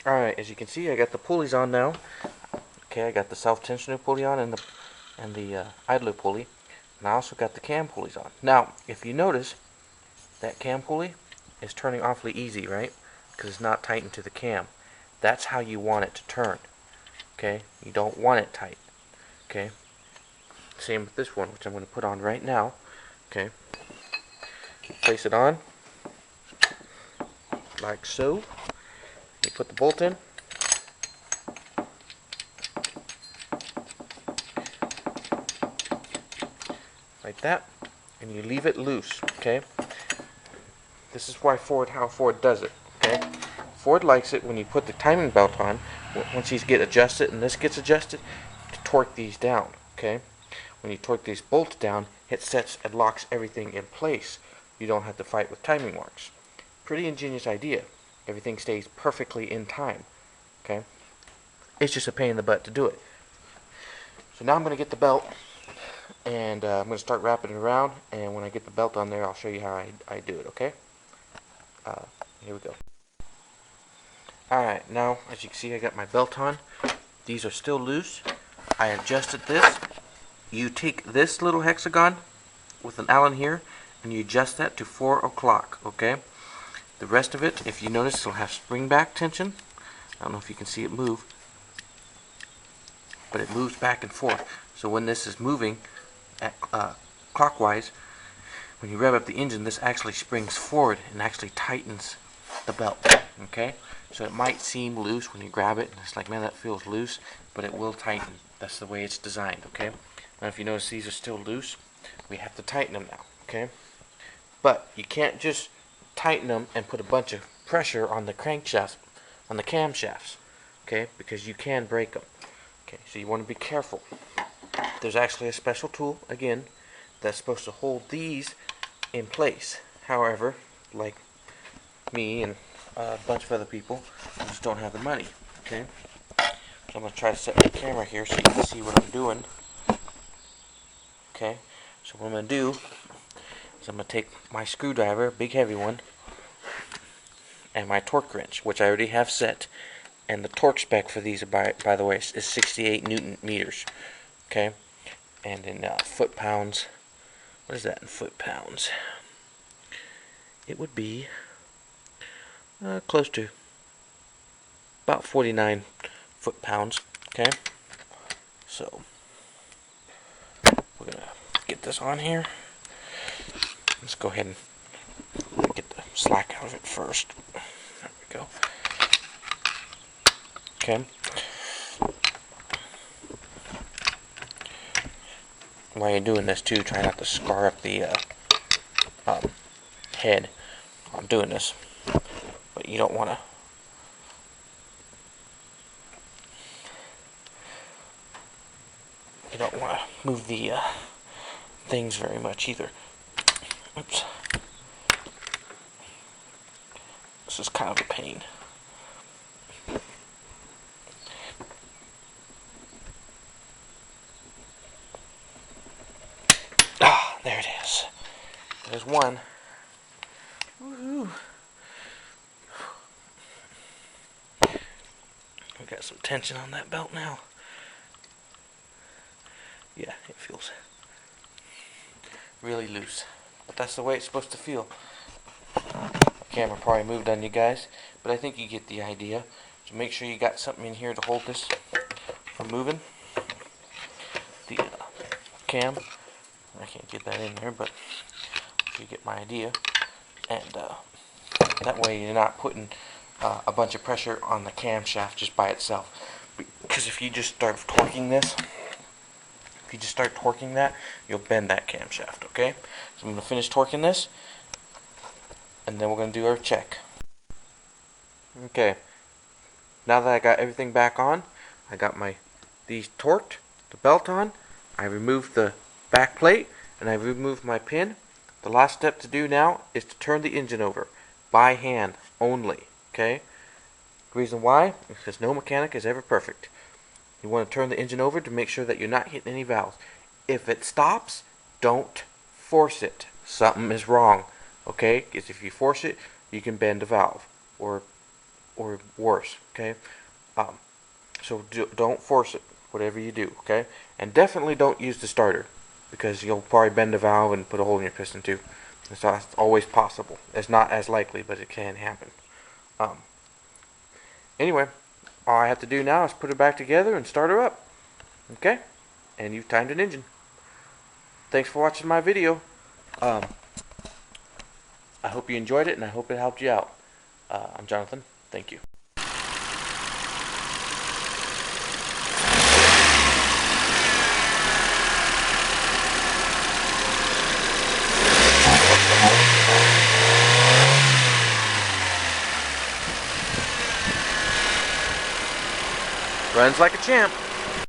Alright, as you can see, I got the pulleys on now. Okay, I got the self-tensioner pulley on and the idler pulley. And I also got the cam pulleys on. Now, if you notice, that cam pulley is turning awfully easy, right? Because it's not tightened to the cam. That's how you want it to turn. Okay, you don't want it tight. Okay, same with this one, which I'm going to put on right now. Okay, place it on like so. You put the bolt in. Like that, and you leave it loose. Okay, this is how Ford does it. Okay, Ford likes it when you put the timing belt on. Once these get adjusted and this gets adjusted, to torque these down. Okay, when you torque these bolts down, it sets and locks everything in place. You don't have to fight with timing marks. Pretty ingenious idea. Everything stays perfectly in time. Okay, it's just a pain in the butt to do it. So now I'm going to get the belt, and I'm going to start wrapping it around, and when I get the belt on there, I'll show you how I do it, okay? Here we go. Alright, now, as you can see, I got my belt on. These are still loose. I adjusted this. You take this little hexagon with an Allen here, and you adjust that to 4 o'clock, okay? The rest of it, if you notice, it'll have spring back tension. I don't know if you can see it move, but it moves back and forth. So when this is moving at clockwise, when you rev up the engine, this actually springs forward and actually tightens the belt. Okay, so it might seem loose when you grab it, and it's like, man, that feels loose, but it will tighten. That's the way it's designed. Okay, now if you notice these are still loose, we have to tighten them now. Okay, but you can't just tighten them and put a bunch of pressure on the crankshafts, on the camshafts. Okay, because you can break them. Okay, so you want to be careful. There's actually a special tool, again, that's supposed to hold these in place. However, like me and a bunch of other people, just don't have the money. Okay, so I'm going to try to set my camera here so you can see what I'm doing. Okay, so what I'm going to do is I'm going to take my screwdriver, a big heavy one, and my torque wrench, which I already have set. And the torque spec for these, by the way, is 68 Newton meters. Okay, and in foot-pounds, what is that in foot-pounds? It would be close to about 49 foot-pounds. Okay, so we're going to get this on here. Let's go ahead and get the slack out of it first. There we go. Okay. While you're doing this too, try not to scar up the head while I'm doing this. But you don't want to move the things very much either. Oops. This is kind of a pain. Ah, there it is. There's one. Woohoo! We got some tension on that belt now. Yeah, it feels really loose. But that's the way it's supposed to feel. The camera probably moved on you guys, but I think you get the idea. So make sure you got something in here to hold this from moving. The cam. I can't get that in there, but you get my idea. And that way you're not putting a bunch of pressure on the camshaft just by itself. Because if you just start torquing this, you'll bend that camshaft, okay? So I'm going to finish torquing this, and then we're going to do our check. Okay, now that I got everything back on, I got these torqued, the belt on, I removed the back plate, and I removed my pin. The last step to do now is to turn the engine over, by hand only, okay? The reason why is because no mechanic is ever perfect. You want to turn the engine over to make sure that you're not hitting any valves. If it stops, don't force it. Something is wrong, okay? Because if you force it, you can bend a valve or or worse. Okay, so don't force it, whatever you do. Okay, and definitely don't use the starter, because you'll probably bend the valve and put a hole in your piston too. It's not always possible. It's not as likely, but it can happen. Um, anyway, all I have to do now is put it back together and start her up. Okay, and you've timed an engine. Thanks for watching my video. I hope you enjoyed it, and I hope it helped you out. I'm Jonathan. Thank you. Runs like a champ.